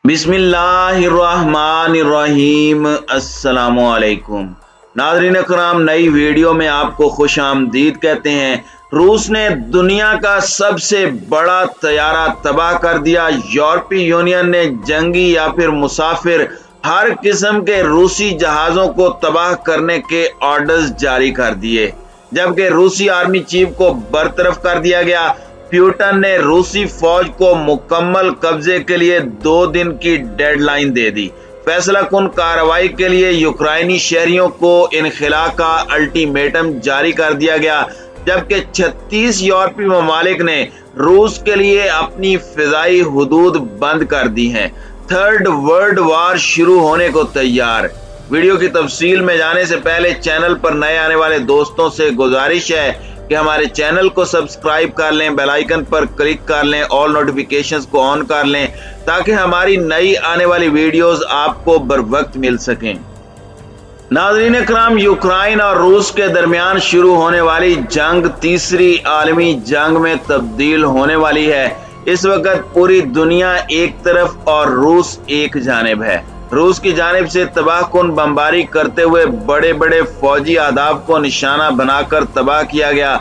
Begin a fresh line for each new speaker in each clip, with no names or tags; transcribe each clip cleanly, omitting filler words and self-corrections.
बिस्मिल्लाहिर्रहमानिर्रहीम। अस्सलामुअलैकुम नाज़रीन अकराम, नई वीडियो में आपको खुश आमदीद कहते हैं। रूस ने दुनिया का सबसे बड़ा तैयारा तबाह कर दिया। यूरोपीय यूनियन ने जंगी या फिर मुसाफिर हर किस्म के रूसी जहाज़ों को तबाह करने के ऑर्डर्स जारी कर दिए, जबकि रूसी आर्मी चीफ को बरतरफ कर दिया गया। प्यूटन ने रूसी फौज को मुकम्मल कब्जे के लिए 2 दिन की डेडलाइन दे दी। फैसला कुन कार्रवाई के लिए यूक्रेनी शहरियों को इनखला का अल्टीमेटम जारी कर दिया गया, जबकि 36 यूरोपीय ममालिक ने रूस के लिए अपनी फिजाई हुदूद बंद कर दी हैं। थर्ड वर्ल्ड वार शुरू होने को तैयार। वीडियो की तफसील में जाने से पहले चैनल पर नए आने वाले दोस्तों से गुजारिश है कि हमारे चैनल को सब्सक्राइब कर लें, बेल आइकन पर क्लिक कर लें, ऑल नोटिफिकेशंस को ऑन कर लें ताकि हमारी नई आने वाली वीडियोस आपको बर वक्त मिल सकें। नाज़रीन इकराम, यूक्रेन और रूस के दरमियान शुरू होने वाली जंग तीसरी आलमी जंग में तब्दील होने वाली है। इस वक्त पूरी दुनिया एक तरफ और रूस एक जानिब है। रूस की जानिब से तबाहकुन बमबारी करते हुए बड़े बड़े फौजी अहदाफ को निशाना बनाकर तबाह किया गया।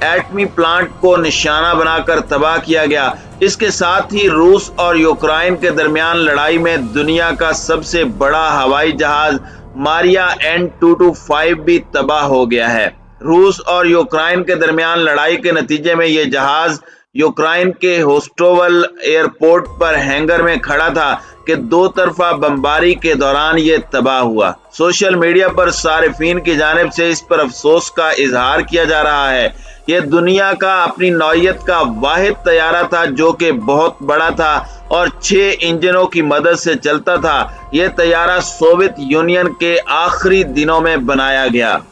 एटमी प्लांट को निशाना बनाकर तबाह किया गया। इसके साथ ही रूस और यूक्रेन के दरमियान लड़ाई में दुनिया का सबसे बड़ा हवाई जहाज मारिया N225 भी तबाह हो गया है। रूस और यूक्रेन के दरमियान लड़ाई के नतीजे में यह जहाज यूक्रेन के होस्टोवल एयरपोर्ट पर हैंगर में खड़ा था कि 2 तरफा बमबारी के दौरान ये तबाह हुआ। सोशल मीडिया पर सारिफीन की जानिब से इस पर अफसोस का इजहार किया जा रहा है। ये दुनिया का अपनी नौइयत का वाहिद तैयारा था जो कि बहुत बड़ा था और 6 इंजनों की मदद से चलता था। यह तैयारा सोवियत यूनियन के आखिरी दिनों में बनाया गया।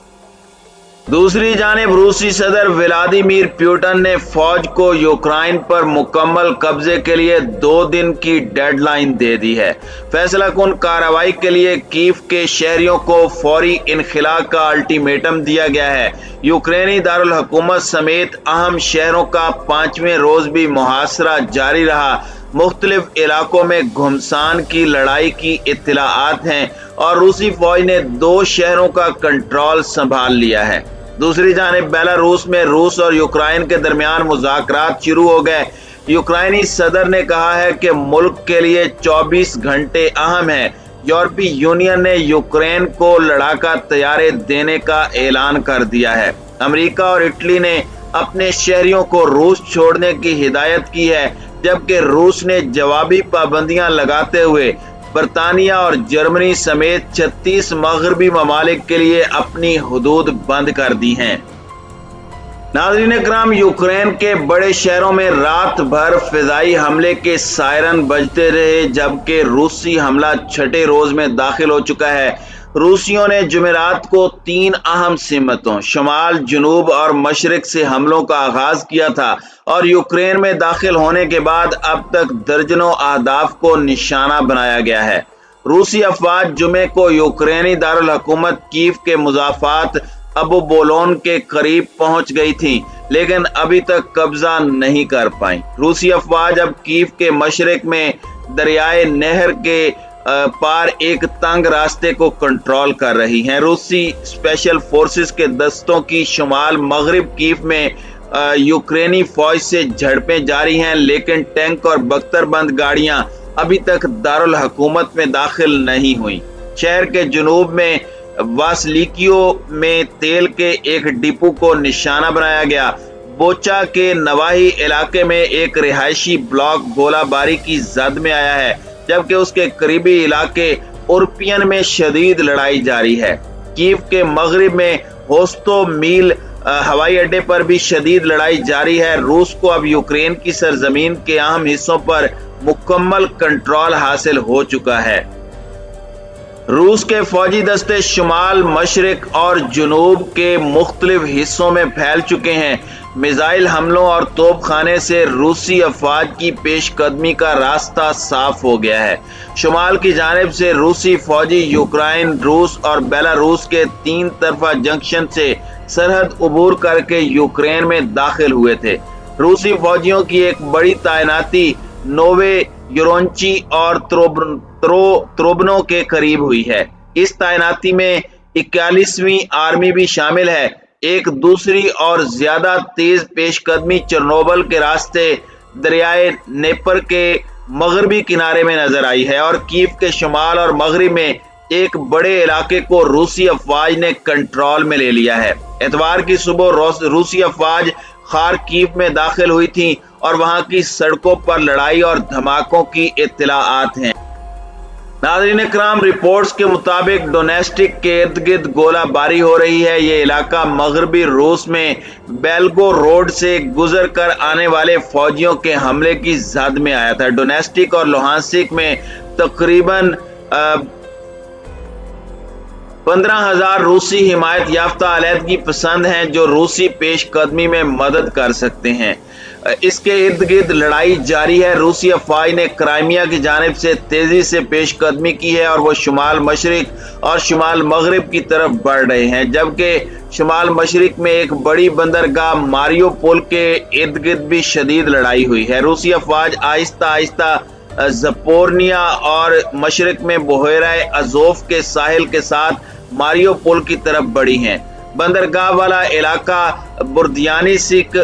दूसरी जानिब रूसी सदर व्लादिमीर पुतिन ने फौज को यूक्रेन पर मुकम्मल कब्जे के लिए 2 दिन की डेडलाइन दे दी है। फैसला कुन कार्रवाई के लिए कीव के शहरियों को फौरी इनखला का अल्टीमेटम दिया गया है। यूक्रेनी दारुल हुकूमत समेत अहम शहरों का 5वें रोज भी मुहासरा जारी रहा। मुख्तलिफ इलाकों में घुमसान की लड़ाई की इत्तलाआत हैं और रूसी फौज ने 2 शहरों का कंट्रोल संभाल लिया है। दूसरी जानिब बेलारूस में रूस और यूक्रेन के दरमियान मुज़ाकरात शुरू हो गए। यूक्रेनी सदर ने कहा है कि मुल्क के लिए 24 घंटे अहम है। यूरोपीय यूनियन ने यूक्रेन को लड़ाका तैयारे देने का ऐलान कर दिया है। अमेरिका और इटली ने अपने शहरियों को रूस छोड़ने की हिदायत की है, जबकि रूस ने जवाबी पाबंदियां लगाते हुए बरतानिया और जर्मनी समेत 36 मगरबी ममालिक के लिए अपनी हुदूद बंद कर दी हैं। नाज़रीन इकराम, यूक्रेन के बड़े शहरों में रात भर फिजाई हमले के सायरन बजते रहे, जबकि रूसी हमला 6ठे रोज में दाखिल हो चुका है। रूसियों ने जुमेरात को 3 अहम सिमतों शमाल, जनूब और मशरिक से हमलों का आगाज किया था और यूक्रेन में दाखिल होने के बाद अब तक दर्जनों अहदाफ को निशाना बनाया गया है। रूसी अफवाज जुमे को यूक्रेनी दारुल हुकूमत कीव के मुजाफात अबू बोलोन के करीब पहुंच गई थी, लेकिन अभी तक कब्जा नहीं कर पाई। रूसी अफवाज अब कीव के मशरिक में दरियाए नहर के पार एक तंग रास्ते को कंट्रोल कर रही हैं। रूसी स्पेशल फोर्सेस के दस्तों की शुमाल मगरिब कीव में यूक्रेनी फौज से झड़पें जारी हैं, लेकिन टैंक और बख्तरबंद गाड़ियां अभी तक दारुल हुकूमत में दाखिल नहीं हुई। शहर के जुनूब में वासलिकियो में तेल के एक डिपो को निशाना बनाया गया। बोचा के नवाही इलाके में एक रिहायशी ब्लॉक गोलाबारी की जद में आया है, जबकि उसके करीबी इलाके उर्पियन में शदीद लड़ाई जारी है। कीव के मगरिब में होस्टोमील हवाई अड्डे पर भी शदीद लड़ाई जारी है। रूस को अब यूक्रेन की सरजमीन के अहम हिस्सों पर मुकम्मल कंट्रोल हासिल हो चुका है। रूस के फौजी दस्ते शुमाल, मशरिक और जुनूब के मुख्तलिफ हिस्सों में फैल चुके हैं। मिसाइल हमलों और तोपखाने से रूसी अफवाज की पेशकदमी का रास्ता साफ हो गया है। शुमाल की जानिब से रूसी फौजी यूक्रेन, रूस और बेलारूस के 3 तरफा जंक्शन से सरहद अबूर करके यूक्रेन में दाखिल हुए थे। रूसी फौजियों की एक बड़ी तैनाती नोवे यूरोंची और त्रोबनो के करीब हुई है। इस तैनाती में 41वीं आर्मी भी शामिल है। एक दूसरी और ज्यादा तेज पेशकदमी चेरनोबिल के रास्ते दरियाए नेपर के मगरबी किनारे में नजर आई है और कीव के शुमाल और मगरिब में एक बड़े इलाके को रूसी अफवाज ने कंट्रोल में ले लिया है। इतवार की सुबह रूसी अफवाज खार्किव में दाखिल हुई थी और वहां की सड़कों पर लड़ाई और धमाकों की इत्तलाआत हैं। नाज़रीन इकराम, रिपोर्ट्स के मुताबिक डोनेस्टिक के इर्द गिर्द गोलाबारी हो रही है। ये इलाका मगरबी रूस में बेल्गो रोड से गुजर कर आने वाले फौजियों के हमले की जद में आया था। डोनेस्टिक और लुहांसिक में तकरीबन 15,000 रूसी हिमायत याफ्ता अलहदगी पसंद हैं जो रूसी पेशकदमी में मदद कर सकते हैं। इसके इर्द गिर्द लड़ाई जारी है। रूसी अफवाज ने क्राइमिया की जानिब से तेजी से पेशकदमी की है और वो शुमाल मशरिक और शुमाल मगरिब की तरफ बढ़ रहे हैं, जबकि शुमाल मशरिक में एक बड़ी बंदरगाह मारियोपोल के इर्द गिर्द भी शदीद लड़ाई हुई है। रूसी अफवाज आहिस्ता आहिस्ता ज़पोर्निया और मशरिक में बहेरा अज़ोव के साहिल के साथ मारियोपोल की तरफ बढ़ी हैं। बंदरगाह वाला इलाका बुर्दियानिस्क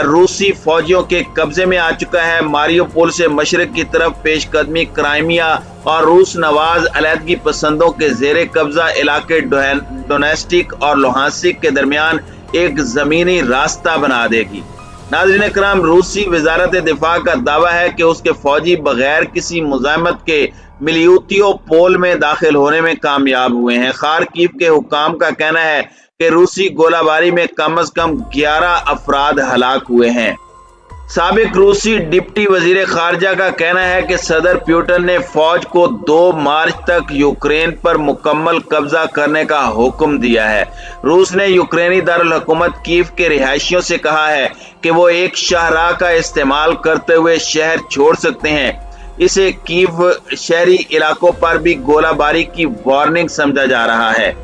रूसी फौजियों के कब्जे में आ चुका है। मारियोपोल से मशरक की तरफ पेशकदमी क्राइमिया और रूस नवाज अलहदगी पसंदों के जेर कब्जा इलाके डोनेस्टिक और लुहांसिक के दरमियान एक जमीनी रास्ता बना देगी। नाज़रीन इकराम, रूसी वजारत दिफा का दावा है कि उसके फौजी बगैर किसी मुज़ाहमत के मिलियोतियोपोल में दाखिल होने में कामयाब हुए हैं। खार्किव के हुक्काम का कहना है कि रूसी गोलाबारी में कम से कम 11 अफराद हलाक हुए हैं। साबिक रूसी डिप्टी वजीर खारजा का कहना है कि सदर पुतिन ने फौज को 2 मार्च तक यूक्रेन पर मुकम्मल कब्जा करने का हुक्म दिया है। रूस ने यूक्रेनी दारुल हुकूमत कीव के रिहायशियों से कहा है कि वो एक शाहराह का इस्तेमाल करते हुए शहर छोड़ सकते हैं। इसे कीव शहरी इलाकों पर भी गोलाबारी की वार्निंग समझा जा रहा है।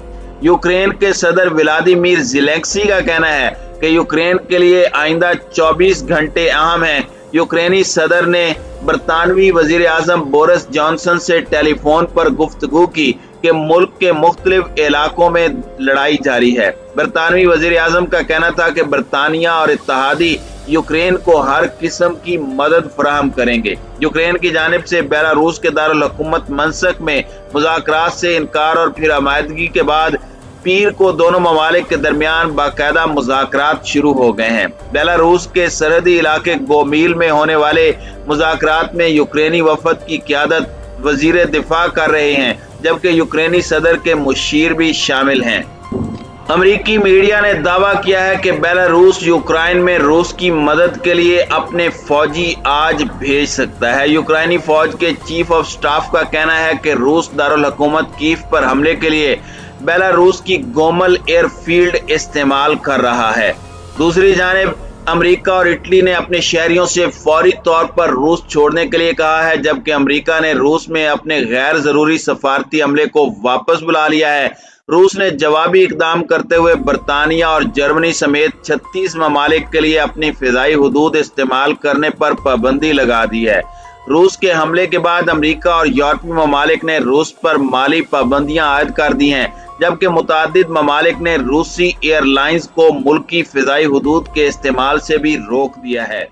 यूक्रेन के सदर व्लादिमीर ज़ेलेंस्की का कहना है कि यूक्रेन के लिए आइंदा 24 घंटे अहम हैं। यूक्रेनी सदर ने बरतानवी वजीर आजम बोरिस जॉनसन से टेलीफोन पर गुफ्तगू की कि मुल्क के मुख्तलिफ इलाकों में लड़ाई जारी है। बरतानवी वजीर आजम का कहना था कि बरतानिया और इत्तेहादी यूक्रेन को हर किस्म की मदद फराहम करेंगे। यूक्रेन की जानिब से बेलारूस के दारुल हुकूमत मंसक में मुज़ाकरात से इनकार और फिर अमायदगी के बाद पीर को दोनों ममालिक के दरमियान बाकायदा मुज़ाकरात शुरू हो गए हैं। बेलारूस के सरहदी इलाके गोमील में होने वाले मुज़ाकरात में यूक्रेनी वफद की क़यादत वजीर दिफा कर रहे हैं, जबकि यूक्रेनी सदर के मुशीर भी शामिल हैं। अमरीकी मीडिया ने दावा किया है कि बेलारूस यूक्रेन में रूस की मदद के लिए अपने फौजी आज भेज सकता है। यूक्रेनी फौज के चीफ ऑफ स्टाफ का कहना है कि रूस दारुल हुकूमत कीव पर हमले के लिए बेलारूस की गोमल एयरफील्ड इस्तेमाल कर रहा है। दूसरी जानिब अमेरिका और इटली ने अपने शहरियों से फौरी तौर पर रूस छोड़ने के लिए कहा है, जबकि अमेरिका ने रूस में अपने गैर जरूरी सफारती हमले को वापस बुला लिया है। रूस ने जवाबी इकदाम करते हुए बरतानिया और जर्मनी समेत 36 ममालिक के लिए अपनी फिजाई हुदूद इस्तेमाल करने पर पाबंदी लगा दी है। रूस के हमले के बाद अमेरिका और यूरोपीय ममालिक ने रूस पर माली पाबंदियां आयद कर दी हैं, जबकि मुतादिद ममालिक ने रूसी एयरलाइंस को मुल्की फिजाई हुदूद के इस्तेमाल से भी रोक दिया है।